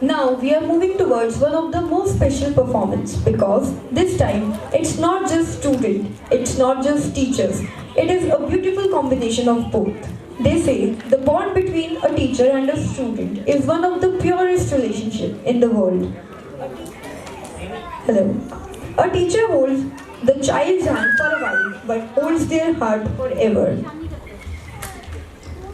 Now we are moving towards one of the most special performance because this time it's not just student, it's not just teachers. It is a beautiful combination of both. They say the bond between a teacher and a student is one of the purest relationship in the world. Hello. A teacher holds the child's hand for a while but holds their heart forever.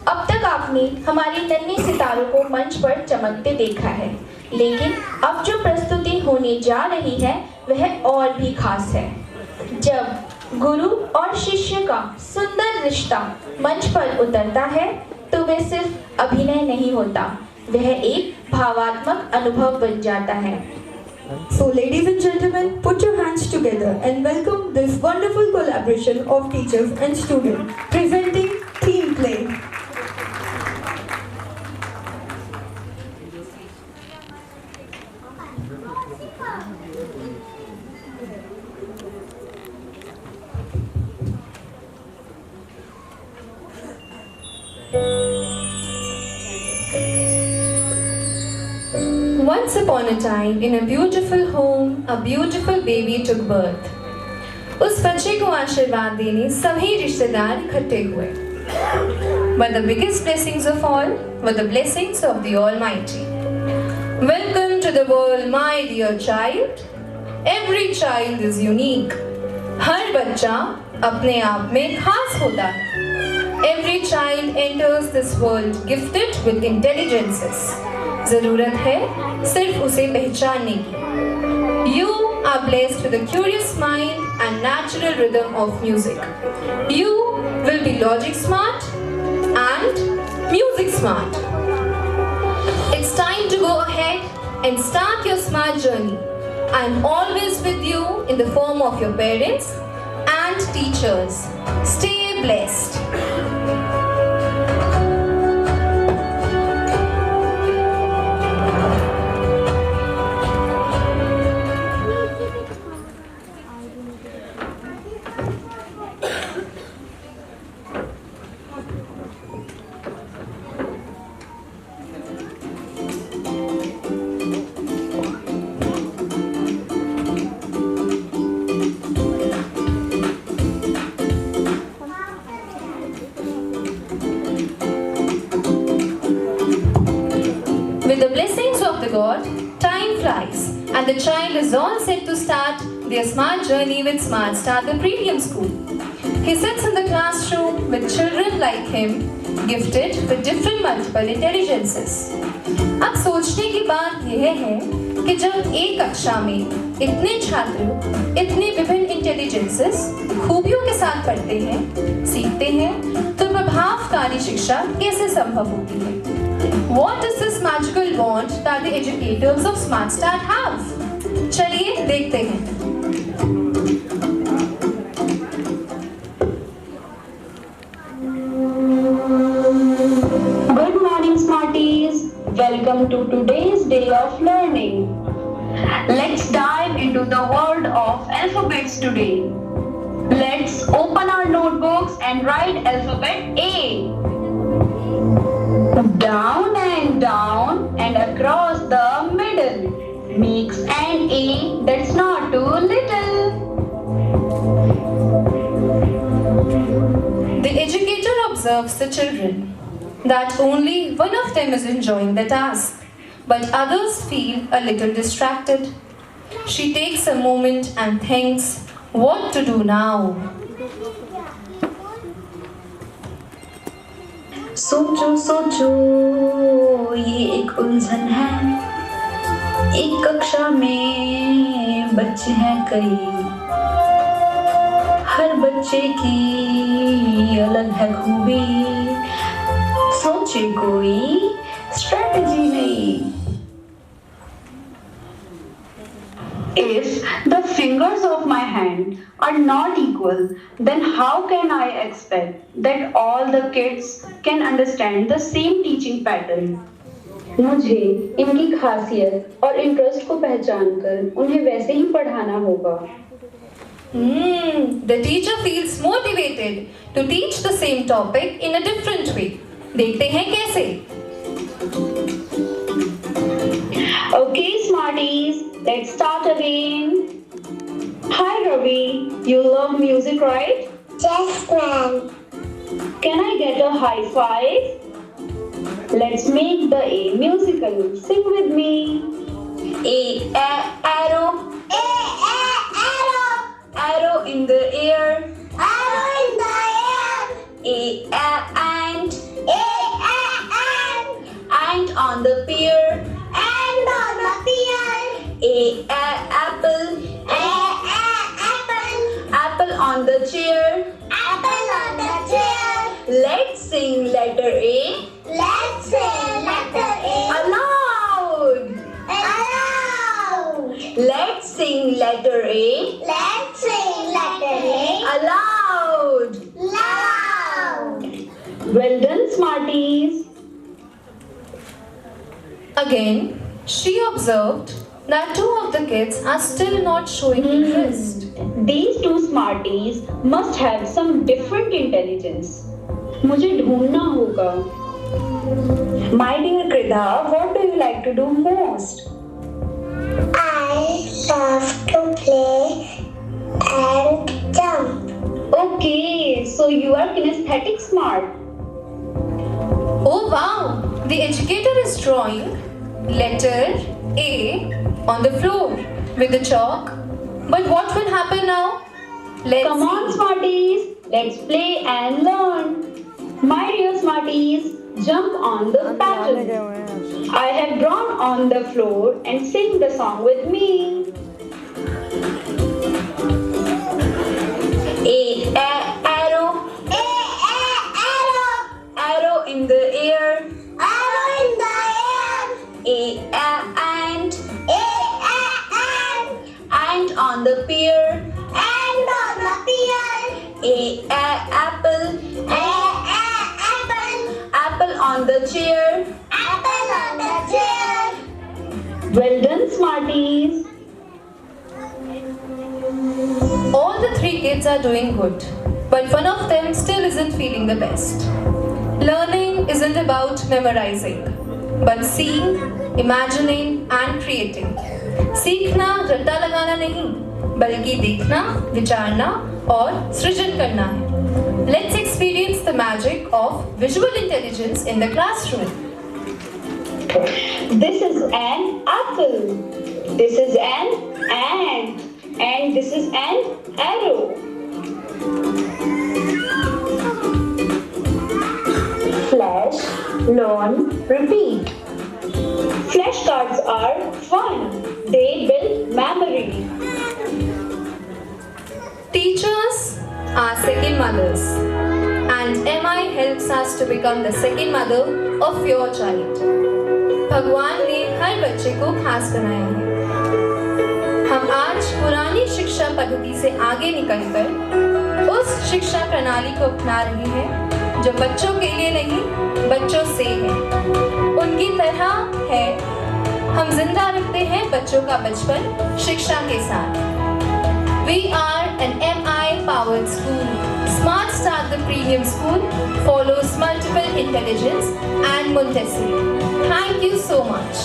अब तक आपने हमारे नन्हे सितारों को मंच पर चमकते देखा है, लेकिन अब जो प्रस्तुति होने जा रही है वह और भी खास है। जब गुरु और शिष्य का सुंदर रिश्ता मंच पर उतरता है तो वह सिर्फ अभिनय नहीं होता, वह एक भावात्मक अनुभव बन जाता है। So ladies and gentlemen, put your hands together and welcome this wonderful collaboration of teachers and students presenting theme play. Once upon a time, in a beautiful home, a beautiful baby took birth. उस बच्चे को आशीर्वाद देने सभी रिश्तेदार इकट्ठे हुए. But the biggest blessings of all were the blessings of the Almighty. Welcome to the world, my dear child. Every child is unique. हर बच्चा अपने आप में खास होता है. Every child enters this world gifted with intelligences. जरूरत है सिर्फ उसे पहचानने की. You are blessed with a curious mind and natural rhythm of music. You will be logic smart and music smart. It's time to go ahead and start your smart journey. I'm always with you in the form of your parents and teachers. Stay blessed. With the blessings of the God, time flies and the child is all set to start their smart journey with Smart Start the Premium School. He sits in the classroom with children like him, gifted with different multiple intelligences. अब सोचने की बात यह है कि जब एक कक्षा में इतने छात्र इतने विभिन्न इंटेलिजेंसेस खूबियों के साथ पढ़ते हैं, सीखते हैं, तो प्रभावकारी शिक्षा कैसे संभव होती है? What is this magical bond that the educators of Smart Start have? चलिए देखते हैं. Good morning, Smarties. Welcome to today's day of learning. Let's dive into the world of alphabets today. Let's open our notebooks and write alphabet A. Down and across the middle makes an A that's not too little. The educator observes the children, that only one of them is enjoying the task, but others feel a little distracted. She takes a moment and thinks, what to do now? सोचो सोचो ये एक उलझन है. एक कक्षा में बच्चे हैं कई, हर बच्चे की अलग है खूबी. सोचे कोई स्ट्रेटजी नहीं. If the fingers of my hand are not equal, then how can I expect that all the kids can understand the same teaching pattern? मुझे इनकी खासियत और इंटरेस्ट को पहचानकर उन्हें वैसे ही पढ़ाना होगा. The teacher feels motivated to teach the same topic in a different way. देखते हैं कैसे. Okay, smarties, let's start again. Hi Ravi, you love music, right? Yes, ma'am. Can I get a high five? Let's make the A musical. Sing with me. Arrow, Arrow. arrow in the air. Arrow in the air. Ant, Ant. ant on the pier. And on the pier. Apple, Apple. apple on the chair. Apple on the chair. Let's sing letter A Let's say letter A. aloud. Aloud. Let's sing letter A Let's say letter A. aloud. Loud. Well done, smarties. Again, she observed that two of the kids are still not showing interest. These two smarties must have some different intelligence. मुझे ढूंढना होगा. My dear Kridha, what do you like to do most? I love to play and jump. Okay, so you are kinesthetic smart. Oh wow! The educator is drawing letter A on the floor with the chalk. But what will happen now? Let's Come on, see. smarties, let's play and learn. My dear smarties, jump on the pattern. I have drawn on the floor and sing the song with me. Arrow, Arrow. arrow in the air. Arrow in the air. Ant, Ant. ant on the pier. And on the pier. Apple, Apple. apple on the chair. Apple on the chair. Well done, smarties. All the three kids are doing good, but one of them still isn't feeling the best. Learning isn't about memorizing, but seeing, imagining and creating. सीखना रट्टा लगाना नहीं, बल्कि देखना, विचारना और सृजन करना है. Let's experience the magic of visual intelligence in the classroom. This is an apple. This is an ant. And this is an arrow. Flash, learn, repeat. Flashcards are fun. They build memory. Teachers are second mothers, and MI helps us to become the second mother of your child. भगवान ने हर बच्चे को खास बनाया है. हम आज पुरानी शिक्षा पद्धति से आगे निकलकर उस शिक्षा प्रणाली को अपना रहे हैं जो बच्चों के लिए नहीं, बच्चों से है. उनकी तरह है. हम जिंदा रखते हैं बच्चों का बचपन शिक्षा के साथ. We are an MI powered school. Smart Start the Premium School follows multiple intelligence and Montessori. Thank you so much.